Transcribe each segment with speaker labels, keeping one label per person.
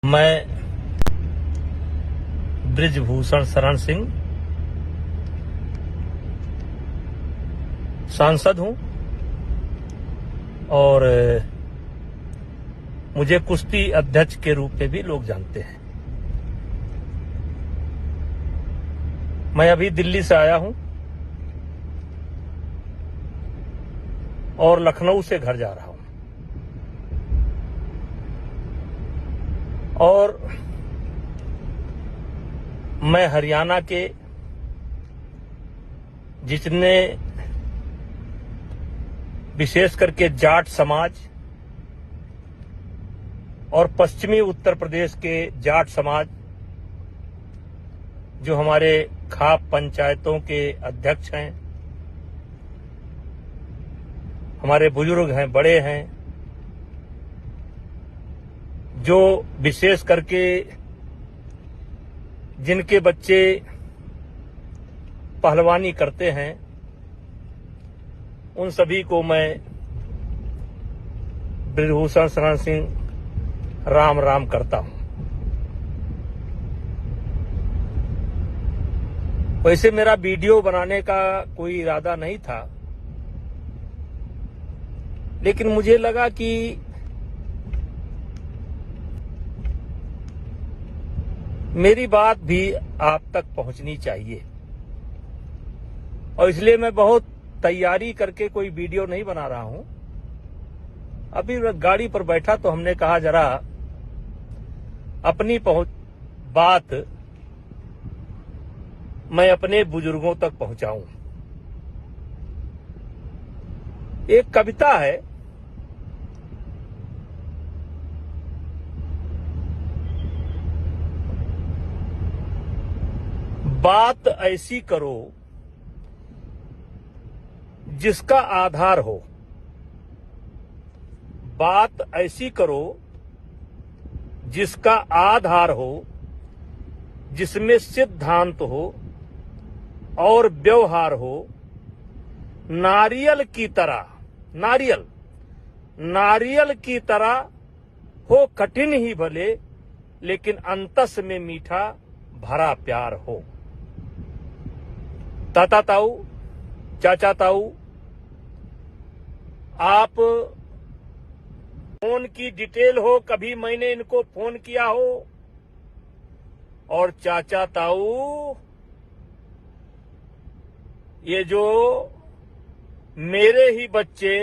Speaker 1: मैं बृजभूषण शरण सिंह सांसद हूं और मुझे कुश्ती अध्यक्ष के रूप में भी लोग जानते हैं। मैं अभी दिल्ली से आया हूं और लखनऊ से घर जा रहा हूं और मैं हरियाणा के जितने विशेष करके जाट समाज और पश्चिमी उत्तर प्रदेश के जाट समाज जो हमारे खाप पंचायतों के अध्यक्ष हैं, हमारे बुजुर्ग हैं, बड़े हैं, जो विशेष करके जिनके बच्चे पहलवानी करते हैं, उन सभी को मैं बृजभूषण शरण सिंह राम राम करता हूं। वैसे मेरा वीडियो बनाने का कोई इरादा नहीं था, लेकिन मुझे लगा कि मेरी बात भी आप तक पहुंचनी चाहिए और इसलिए मैं बहुत तैयारी करके कोई वीडियो नहीं बना रहा हूं। अभी गाड़ी पर बैठा तो हमने कहा जरा अपनी बात मैं अपने बुजुर्गों तक पहुंचाऊं। एक कविता है, बात ऐसी करो जिसका आधार हो, बात ऐसी करो जिसका आधार हो, जिसमें सिद्धांत हो और व्यवहार हो, नारियल की तरह, नारियल की तरह हो कठिन ही भले, लेकिन अंतस में मीठा भरा प्यार हो। ताता ताऊ, चाचा ताऊ, आप फोन की डिटेल हो, कभी मैंने इनको फोन किया हो, और चाचा ताऊ ये जो मेरे ही बच्चे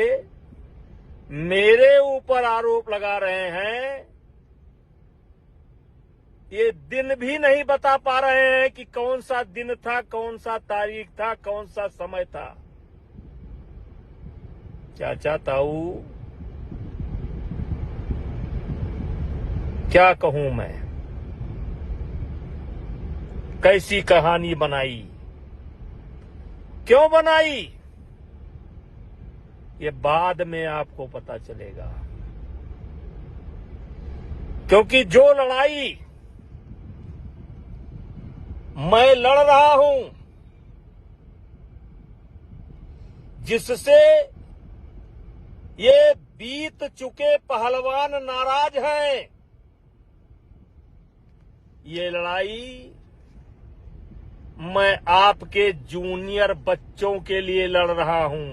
Speaker 1: मेरे ऊपर आरोप लगा रहे हैं, ये दिन भी नहीं बता पा रहे हैं कि कौन सा दिन था, कौन सा तारीख था, कौन सा समय था। चाचा ताऊ क्या कहूं मैं, कैसी कहानी बनाई, क्यों बनाई, ये बाद में आपको पता चलेगा। क्योंकि जो लड़ाई मैं लड़ रहा हूं, जिससे ये बीत चुके पहलवान नाराज हैं, ये लड़ाई मैं आपके जूनियर बच्चों के लिए लड़ रहा हूं।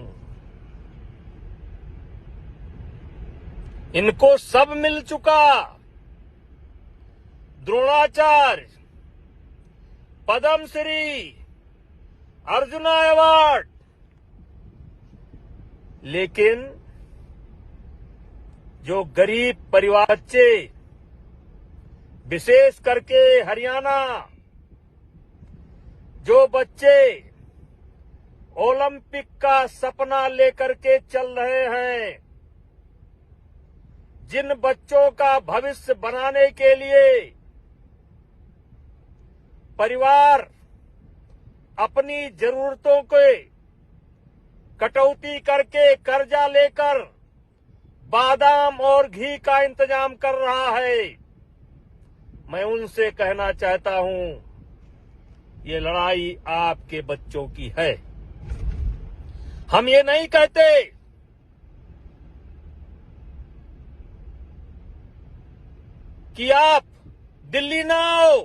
Speaker 1: इनको सब मिल चुका, द्रोणाचार्य, पद्मश्री, अर्जुना अवार्ड, लेकिन जो गरीब परिवार बच्चे, विशेष करके हरियाणा, जो बच्चे ओलंपिक का सपना लेकर के चल रहे हैं, जिन बच्चों का भविष्य बनाने के लिए परिवार अपनी जरूरतों के कटौती करके कर्जा लेकर बादाम और घी का इंतजाम कर रहा है, मैं उनसे कहना चाहता हूं, ये लड़ाई आपके बच्चों की है। हम ये नहीं कहते कि आप दिल्ली ना आओ,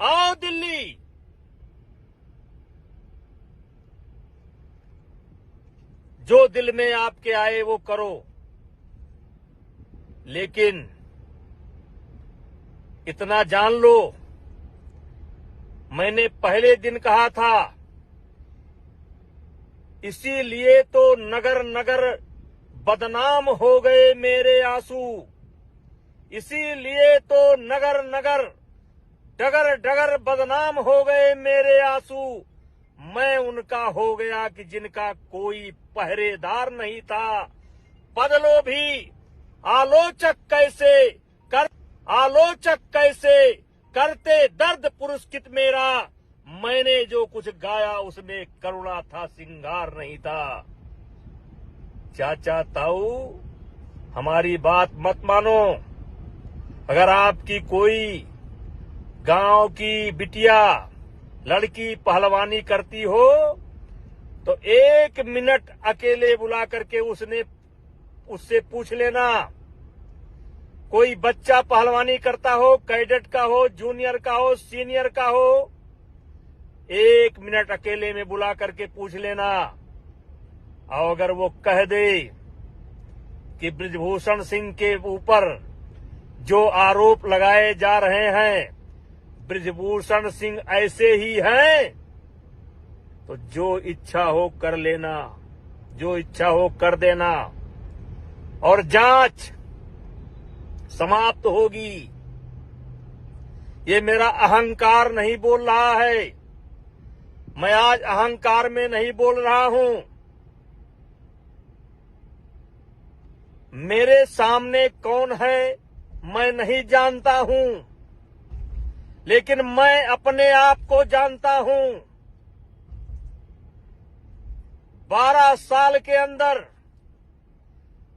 Speaker 1: आओ दिल्ली। जो दिल में आपके आए वो करो, लेकिन इतना जान लो, मैंने पहले दिन कहा था, इसीलिए तो नगर नगर बदनाम हो गए मेरे आंसू, इसीलिए तो नगर नगर डगर डगर बदनाम हो गए मेरे आंसू। मैं उनका हो गया कि जिनका कोई पहरेदार नहीं था। बदलो भी आलोचक कैसे करते दर्द पुरस्कृत मेरा। मैंने जो कुछ गाया उसमें करुणा था, सिंगार नहीं था। चाचा ताऊ, हमारी बात मत मानो। अगर आपकी कोई गांव की बिटिया लड़की पहलवानी करती हो तो 1 मिनट अकेले बुला करके उससे पूछ लेना। कोई बच्चा पहलवानी करता हो, कैडेट का हो, जूनियर का हो, सीनियर का हो, 1 मिनट अकेले में बुला करके पूछ लेना। और अगर वो कह दे कि बृजभूषण सिंह के ऊपर जो आरोप लगाए जा रहे हैं बृजभूषण सिंह ऐसे ही हैं, तो जो इच्छा हो कर लेना, जो इच्छा हो कर देना और जांच समाप्त होगी। ये मेरा अहंकार नहीं बोल रहा है, मैं आज अहंकार में नहीं बोल रहा हूं। मेरे सामने कौन है मैं नहीं जानता हूं, लेकिन मैं अपने आप को जानता हूं। 12 साल के अंदर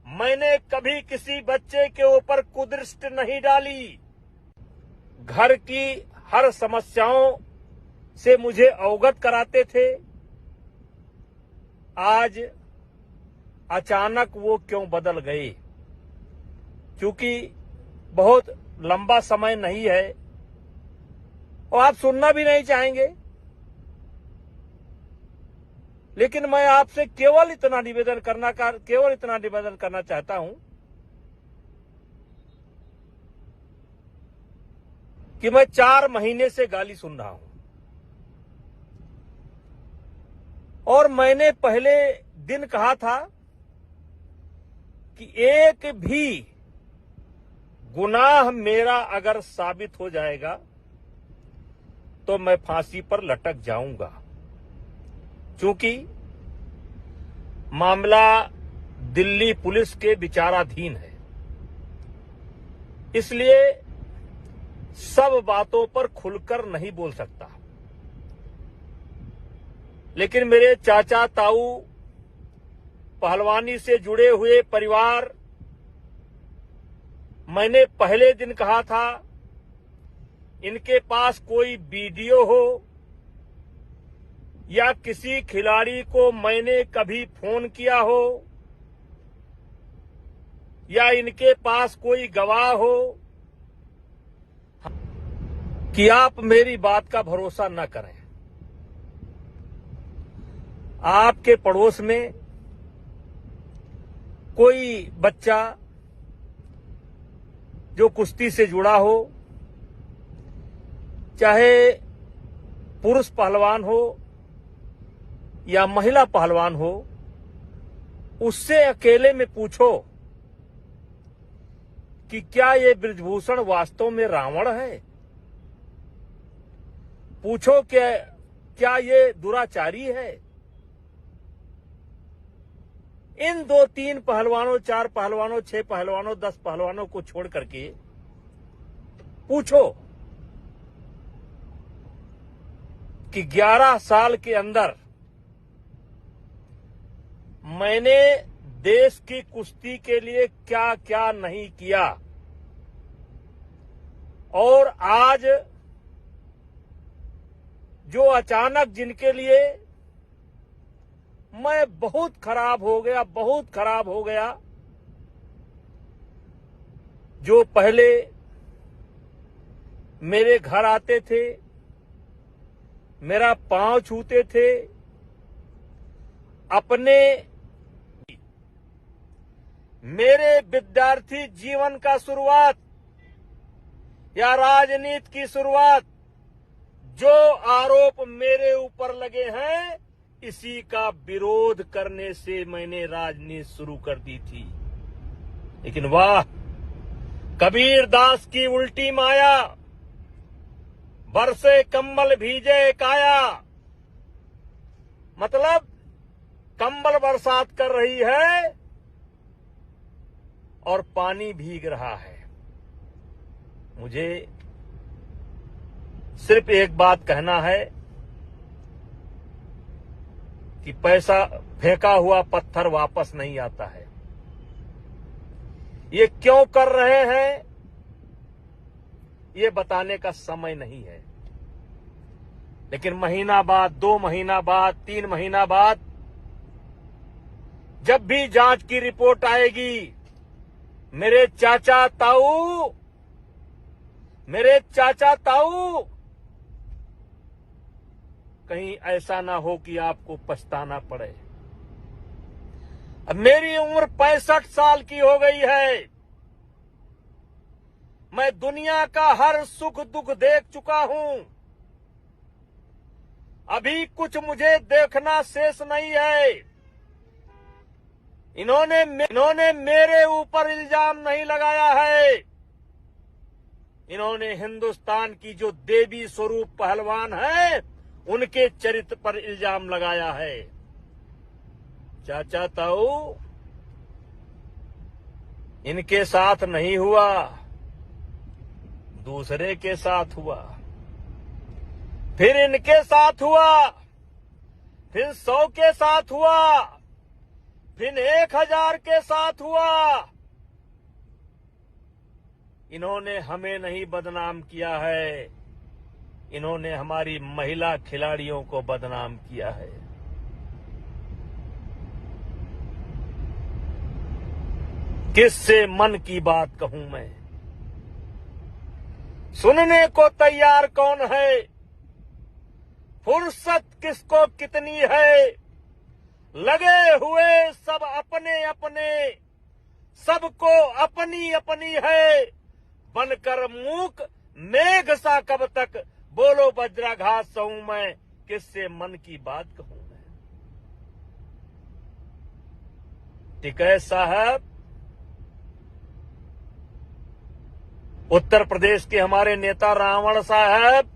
Speaker 1: मैंने कभी किसी बच्चे के ऊपर कुदृष्टि नहीं डाली। घर की हर समस्याओं से मुझे अवगत कराते थे। आज अचानक वो क्यों बदल गए? क्योंकि बहुत लंबा समय नहीं है और आप सुनना भी नहीं चाहेंगे, लेकिन मैं आपसे केवल इतना निवेदन करना चाहता हूं कि मैं 4 महीने से गाली सुन रहा हूं और मैंने पहले दिन कहा था कि एक भी गुनाह मेरा अगर साबित हो जाएगा तो मैं फांसी पर लटक जाऊंगा, क्योंकि मामला दिल्ली पुलिस के विचाराधीन है। इसलिए सब बातों पर खुलकर नहीं बोल सकता। लेकिन मेरे चाचा ताऊ, पहलवानी से जुड़े हुए परिवार, मैंने पहले दिन कहा था, इनके पास कोई वीडियो हो या किसी खिलाड़ी को मैंने कभी फोन किया हो या इनके पास कोई गवाह हो, कि आप मेरी बात का भरोसा न करें। आपके पड़ोस में कोई बच्चा जो कुश्ती से जुड़ा हो, चाहे पुरुष पहलवान हो या महिला पहलवान हो, उससे अकेले में पूछो कि क्या ये बृजभूषण वास्तव में रावण है। पूछो कि क्या ये दुराचारी है। इन 2-3 पहलवानों, 4 पहलवानों, 6 पहलवानों, 10 पहलवानों को छोड़ करके पूछो कि 11 साल के अंदर मैंने देश की कुश्ती के लिए क्या क्या नहीं किया, और आज जो अचानक जिनके लिए मैं बहुत खराब हो गया, जो पहले मेरे घर आते थे, मेरा पांव छूते थे, अपने मेरे विद्यार्थी जीवन का शुरुआत या राजनीति की शुरुआत जो आरोप मेरे ऊपर लगे हैं, इसी का विरोध करने से मैंने राजनीति शुरू कर दी थी। लेकिन वाह, कबीर दास की उल्टी माया, बरसे कंबल भीजे काया। मतलब कंबल बरसात कर रही है और पानी भीग रहा है। मुझे सिर्फ एक बात कहना है कि पैसा फेंका हुआ पत्थर वापस नहीं आता है। ये क्यों कर रहे हैं, ये बताने का समय नहीं है। लेकिन महीना बाद, 2 महीना बाद, 3 महीना बाद जब भी जांच की रिपोर्ट आएगी, मेरे चाचा ताऊ कहीं ऐसा ना हो कि आपको पछताना पड़े। अब मेरी उम्र 65 साल की हो गई है। मैं दुनिया का हर सुख दुख देख चुका हूं। अभी कुछ मुझे देखना शेष नहीं है। इन्होंने मेरे ऊपर इल्जाम नहीं लगाया है। इन्होंने हिंदुस्तान की जो देवी स्वरूप पहलवान है, उनके चरित्र पर इल्जाम लगाया है। चाचा ताऊ, इनके साथ नहीं हुआ, दूसरे के साथ हुआ, फिर इनके साथ हुआ, फिर 100 के साथ हुआ, फिर 1000 के साथ हुआ। इन्होंने हमें नहीं बदनाम किया है, इन्होंने हमारी महिला खिलाड़ियों को बदनाम किया है। किससे मन की बात कहूं मैं? सुनने को तैयार कौन है? फुर्सत किसको कितनी है? लगे हुए सब अपने अपने, सबको अपनी अपनी है। बनकर मूक मेघ सा कब तक, बोलो वज्राघात सहूं मैं, किससे मन की बात कहूं मैं? टिकैत साहब, उत्तर प्रदेश के हमारे नेता रावण साहब,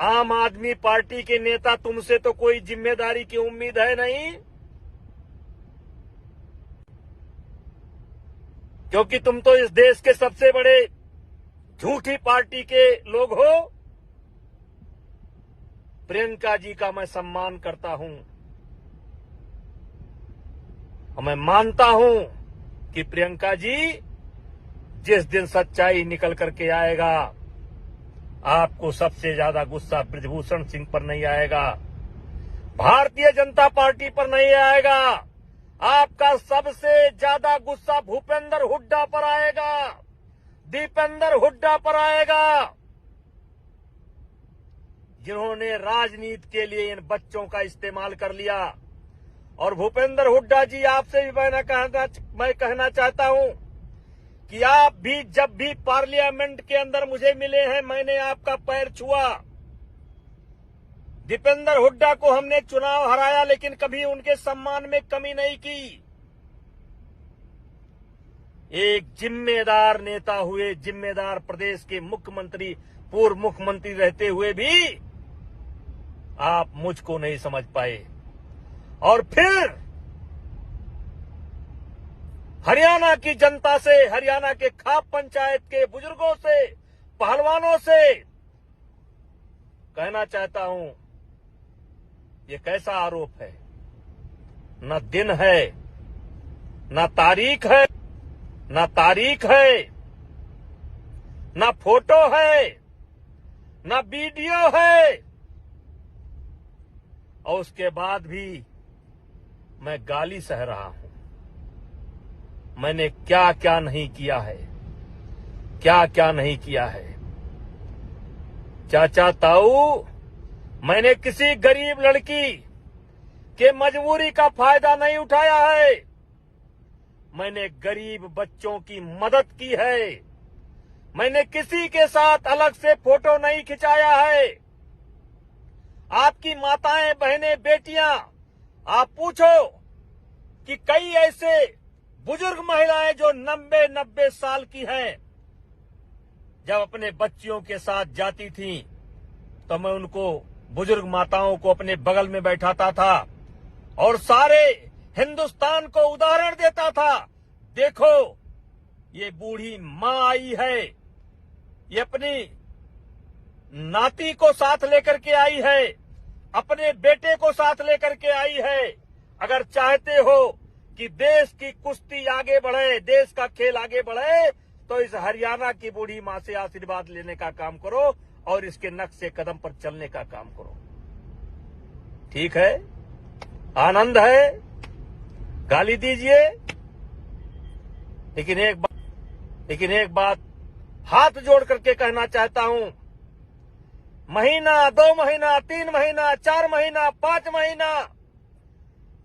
Speaker 1: आम आदमी पार्टी के नेता, तुमसे तो कोई जिम्मेदारी की उम्मीद है नहीं, क्योंकि तुम तो इस देश के सबसे बड़े झूठी पार्टी के लोग हो। प्रियंका जी का मैं सम्मान करता हूं और मैं मानता हूं कि प्रियंका जी जिस दिन सच्चाई निकल करके आएगा, आपको सबसे ज्यादा गुस्सा ब्रजभूषण सिंह पर नहीं आएगा, भारतीय जनता पार्टी पर नहीं आएगा। आपका सबसे ज्यादा गुस्सा भूपेंद्र हुड्डा पर आएगा, दीपेंद्र हुड्डा पर आएगा, जिन्होंने राजनीति के लिए इन बच्चों का इस्तेमाल कर लिया। और भूपेंद्र हुड्डा जी, आपसे भी मैं कहना चाहता हूं कि आप भी जब भी पार्लियामेंट के अंदर मुझे मिले हैं, मैंने आपका पैर छुआ। दीपेंद्र हुड्डा को हमने चुनाव हराया, लेकिन कभी उनके सम्मान में कमी नहीं की। एक जिम्मेदार नेता हुए, जिम्मेदार प्रदेश के मुख्यमंत्री, पूर्व मुख्यमंत्री रहते हुए भी आप मुझको नहीं समझ पाए। और फिर हरियाणा की जनता से, हरियाणा के खाप पंचायत के बुजुर्गों से, पहलवानों से कहना चाहता हूं, ये कैसा आरोप है? न दिन है, न तारीख है, न फोटो है, न वीडियो है, और उसके बाद भी मैं गाली सह रहा हूं। मैंने क्या क्या नहीं किया है। क्या क्या नहीं किया है। चाचा ताऊ, मैंने किसी गरीब लड़की के मजबूरी का फायदा नहीं उठाया है। मैंने गरीब बच्चों की मदद की है। मैंने किसी के साथ अलग से फोटो नहीं खिंचाया है। आपकी माताएं, बहनें, बेटियां, आप पूछो कि कई ऐसे बुजुर्ग महिलाएं जो 90 साल की हैं, जब अपने बच्चियों के साथ जाती थीं, तो मैं उनको, बुजुर्ग माताओं को अपने बगल में बैठाता था और सारे हिंदुस्तान को उदाहरण देता था। देखो, ये बूढ़ी मां आई है, ये अपनी नाती को साथ लेकर के आई है, अपने बेटे को साथ लेकर के आई है। अगर चाहते हो कि देश की कुश्ती आगे बढ़े, देश का खेल आगे बढ़े, तो इस हरियाणा की बूढ़ी मां से आशीर्वाद लेने का काम करो और इसके नक्शे कदम पर चलने का काम करो। ठीक है, आनंद है, गाली दीजिए, लेकिन एक बात हाथ जोड़ करके कहना चाहता हूं, महीना, 2 महीना, 3 महीना, 4 महीना, 5 महीना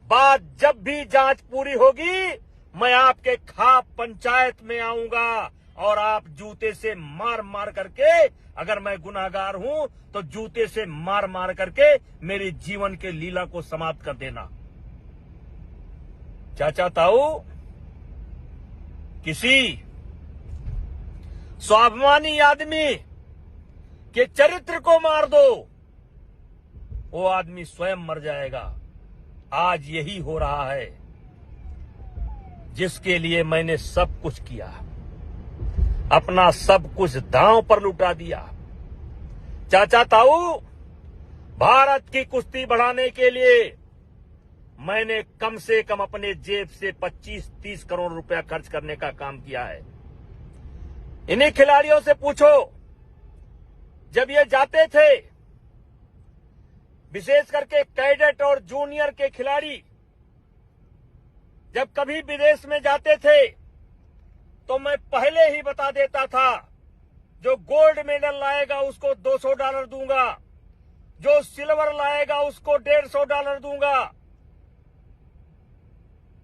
Speaker 1: बाद जब भी जांच पूरी होगी, मैं आपके खाप पंचायत में आऊंगा और आप जूते से मार मार करके, अगर मैं गुनाहगार हूं तो जूते से मार मार करके मेरे जीवन के लीला को समाप्त कर देना। चाचा ताऊ, किसी स्वाभिमानी आदमी के चरित्र को मार दो, वो आदमी स्वयं मर जाएगा। आज यही हो रहा है, जिसके लिए मैंने सब कुछ किया, अपना सब कुछ दांव पर लुटा दिया। चाचा ताऊ, भारत की कुश्ती बढ़ाने के लिए मैंने कम से कम अपने जेब से 25-30 करोड़ रुपया खर्च करने का काम किया है। इन्हीं खिलाड़ियों से पूछो, जब ये जाते थे, विशेष करके कैडेट और जूनियर के खिलाड़ी जब कभी विदेश में जाते थे, तो मैं पहले ही बता देता था, जो गोल्ड मेडल लाएगा उसको $200 दूंगा, जो सिल्वर लाएगा उसको $150 दूंगा,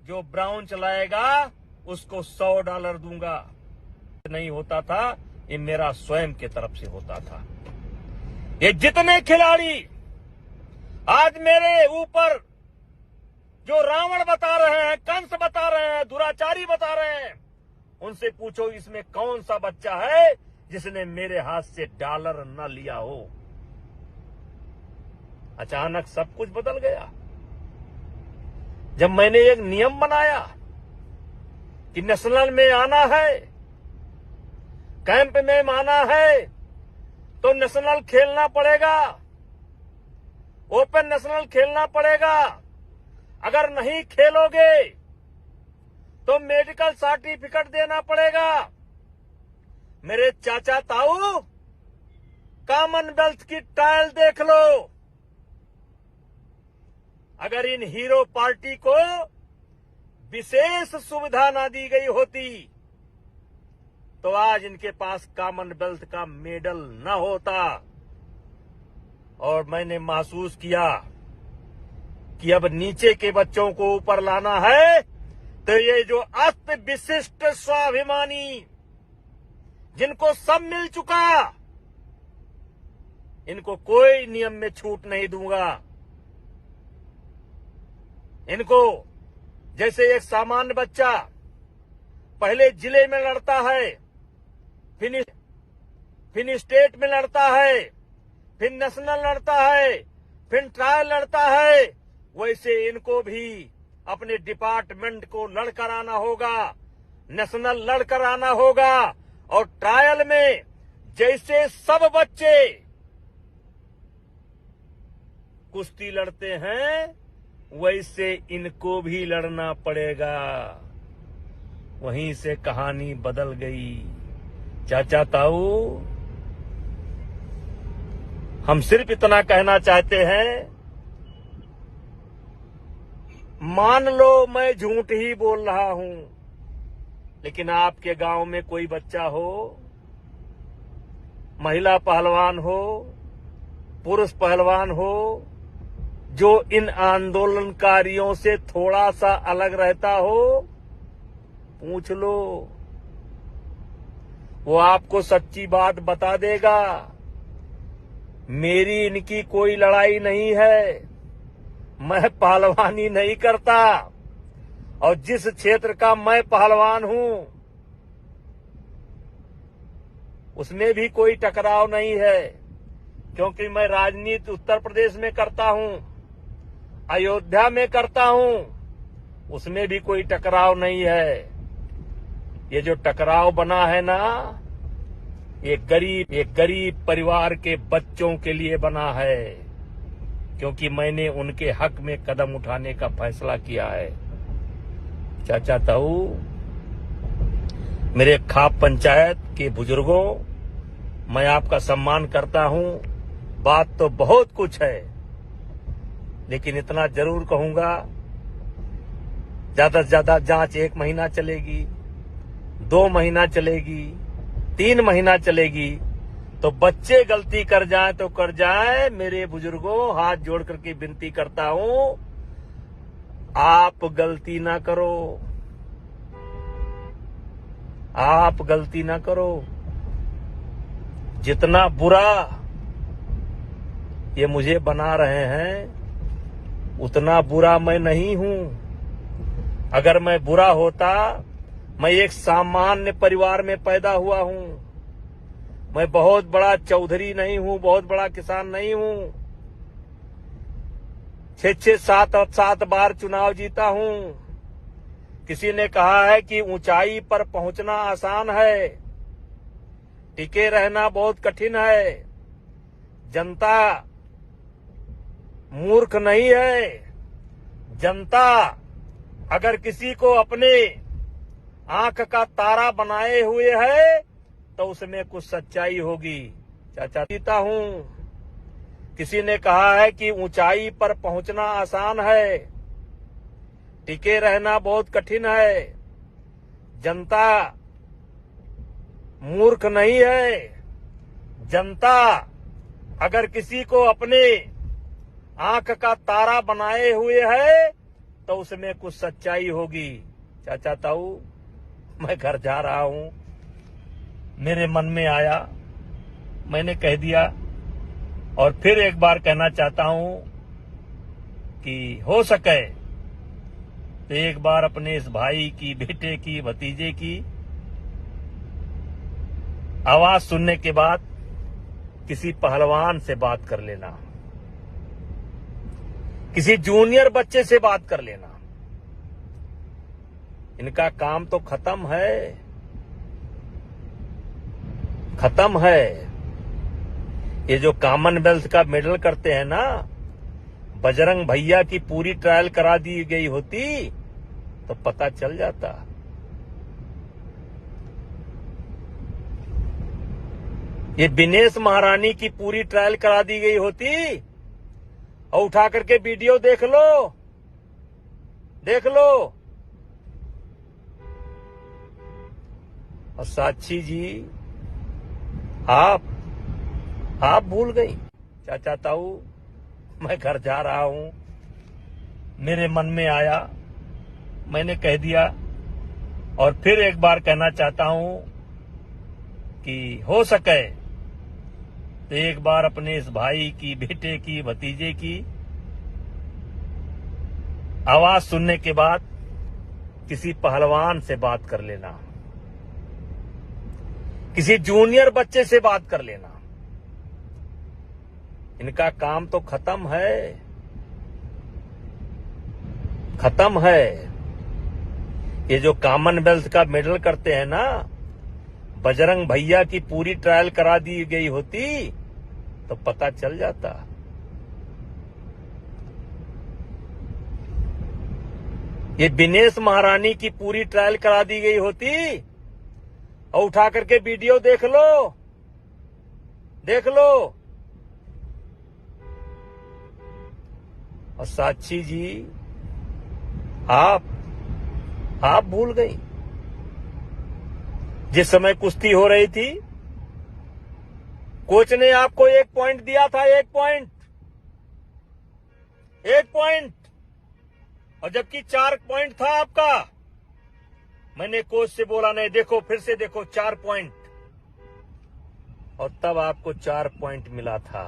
Speaker 1: जो ब्राउन्ज लाएगा उसको $100 दूंगा। नहीं होता था, ये मेरा स्वयं के तरफ से होता था। ये जितने खिलाड़ी आज मेरे ऊपर जो रावण बता रहे हैं, कंस बता रहे हैं, दुराचारी बता रहे हैं, उनसे पूछो इसमें कौन सा बच्चा है जिसने मेरे हाथ से डॉलर न लिया हो। अचानक सब कुछ बदल गया जब मैंने एक नियम बनाया कि नेशनल में आना है, कैंप में आना है तो नेशनल खेलना पड़ेगा, ओपन नेशनल खेलना पड़ेगा। अगर नहीं खेलोगे तो मेडिकल सर्टिफिकेट देना पड़ेगा। मेरे चाचा ताऊ, कॉमनवेल्थ की ट्रायल देख लो। अगर इन हीरो पार्टी को विशेष सुविधा ना दी गई होती तो आज इनके पास कॉमनवेल्थ का मेडल न होता। और मैंने महसूस किया कि अब नीचे के बच्चों को ऊपर लाना है, तो ये जो अस्त विशिष्ट स्वाभिमानी, जिनको सब मिल चुका, इनको कोई नियम में छूट नहीं दूंगा। इनको जैसे एक सामान्य बच्चा पहले जिले में लड़ता है, फिर स्टेट में लड़ता है, फिर नेशनल लड़ता है, फिर ट्रायल लड़ता है, वैसे इनको भी अपने डिपार्टमेंट को लड़कर आना होगा, नेशनल लड़कर आना होगा। और ट्रायल में जैसे सब बच्चे कुश्ती लड़ते हैं, वैसे इनको भी लड़ना पड़ेगा। वहीं से कहानी बदल गई। चाचा ताऊ, हम सिर्फ इतना कहना चाहते हैं, मान लो मैं झूठ ही बोल रहा हूं, लेकिन आपके गांव में कोई बच्चा हो महिला पहलवान हो, पुरुष पहलवान हो, जो इन आंदोलनकारियों से थोड़ा सा अलग रहता हो, पूछ लो, वो आपको सच्ची बात बता देगा। मेरी इनकी कोई लड़ाई नहीं है, मैं पहलवानी नहीं करता, और जिस क्षेत्र का मैं पहलवान हूं उसमें भी कोई टकराव नहीं है, क्योंकि मैं राजनीति उत्तर प्रदेश में करता हूं, अयोध्या में करता हूं, उसमें भी कोई टकराव नहीं है। ये जो टकराव बना है ना, ये गरीब परिवार के बच्चों के लिए बना है, क्योंकि मैंने उनके हक में कदम उठाने का फैसला किया है। चाचा ताऊ, मेरे खाप पंचायत के बुजुर्गों, मैं आपका सम्मान करता हूं। बात तो बहुत कुछ है, लेकिन इतना जरूर कहूंगा, ज्यादा से ज्यादा जांच 1 महीना चलेगी, 2 महीना चलेगी, 3 महीना चलेगी, तो बच्चे गलती कर जाएं तो कर जाएं। मेरे बुजुर्गों, हाथ जोड़ करके विनती करता हूं, आप गलती ना करो, आप गलती ना करो। जितना बुरा ये मुझे बना रहे हैं, उतना बुरा मैं नहीं हूं। अगर मैं बुरा होता, मैं एक सामान्य परिवार में पैदा हुआ हूं। मैं बहुत बड़ा चौधरी नहीं हूं, बहुत बड़ा किसान नहीं हूं। 6-6, 7 बार चुनाव जीता हूं। किसी ने कहा है कि ऊंचाई पर पहुंचना आसान है, टिके रहना बहुत कठिन है। जनता मूर्ख नहीं है। जनता अगर किसी को अपने आंख का तारा बनाए हुए है, तो उसमें कुछ सच्चाई होगी। चाचा जीता हूं। किसी ने कहा है कि ऊंचाई पर पहुंचना आसान है, टिके रहना बहुत कठिन है। जनता मूर्ख नहीं है। जनता अगर किसी को अपने आंख का तारा बनाए हुए है, तो उसमें कुछ सच्चाई होगी। चाचा ताऊ, मैं घर जा रहा हूं, मेरे मन में आया, मैंने कह दिया, और फिर एक बार कहना चाहता हूं कि हो सके तो एक बार अपने इस भाई की, बेटे की, भतीजे की आवाज सुनने के बाद किसी पहलवान से बात कर लेना, किसी जूनियर बच्चे से बात कर लेना। इनका काम तो खत्म है, खत्म है। ये जो कॉमनवेल्थ का मेडल करते हैं ना, बजरंग भैया की पूरी ट्रायल करा दी गई होती तो पता चल जाता। ये दिनेश महारानी की पूरी ट्रायल करा दी गई होती, और उठा करके वीडियो देख लो, देख लो। और साक्षी जी, आप भूल गई। चाचा ताऊ, मैं घर जा रहा हूं, मेरे मन में आया, मैंने कह दिया, और फिर एक बार कहना चाहता हूं कि हो सके तो एक बार अपने इस भाई की, बेटे की, भतीजे की आवाज सुनने के बाद किसी पहलवान से बात कर लेना, किसी जूनियर बच्चे से बात कर लेना। इनका काम तो खत्म है, खत्म है। ये जो कॉमनवेल्थ का मेडल करते हैं ना, बजरंग भैया की पूरी ट्रायल करा दी गई होती तो पता चल जाता। ये दिनेश महारानी की पूरी ट्रायल करा दी गई होती, और उठा करके वीडियो देख लो, देख लो। और साक्षी जी, आप भूल गई। जिस समय कुश्ती हो रही थी, कोच ने आपको 1 पॉइंट दिया था, 1 पॉइंट, और जबकि 4 पॉइंट था आपका। मैंने कोच से बोला नहीं, देखो फिर से देखो 4 पॉइंट, और तब आपको 4 पॉइंट मिला था।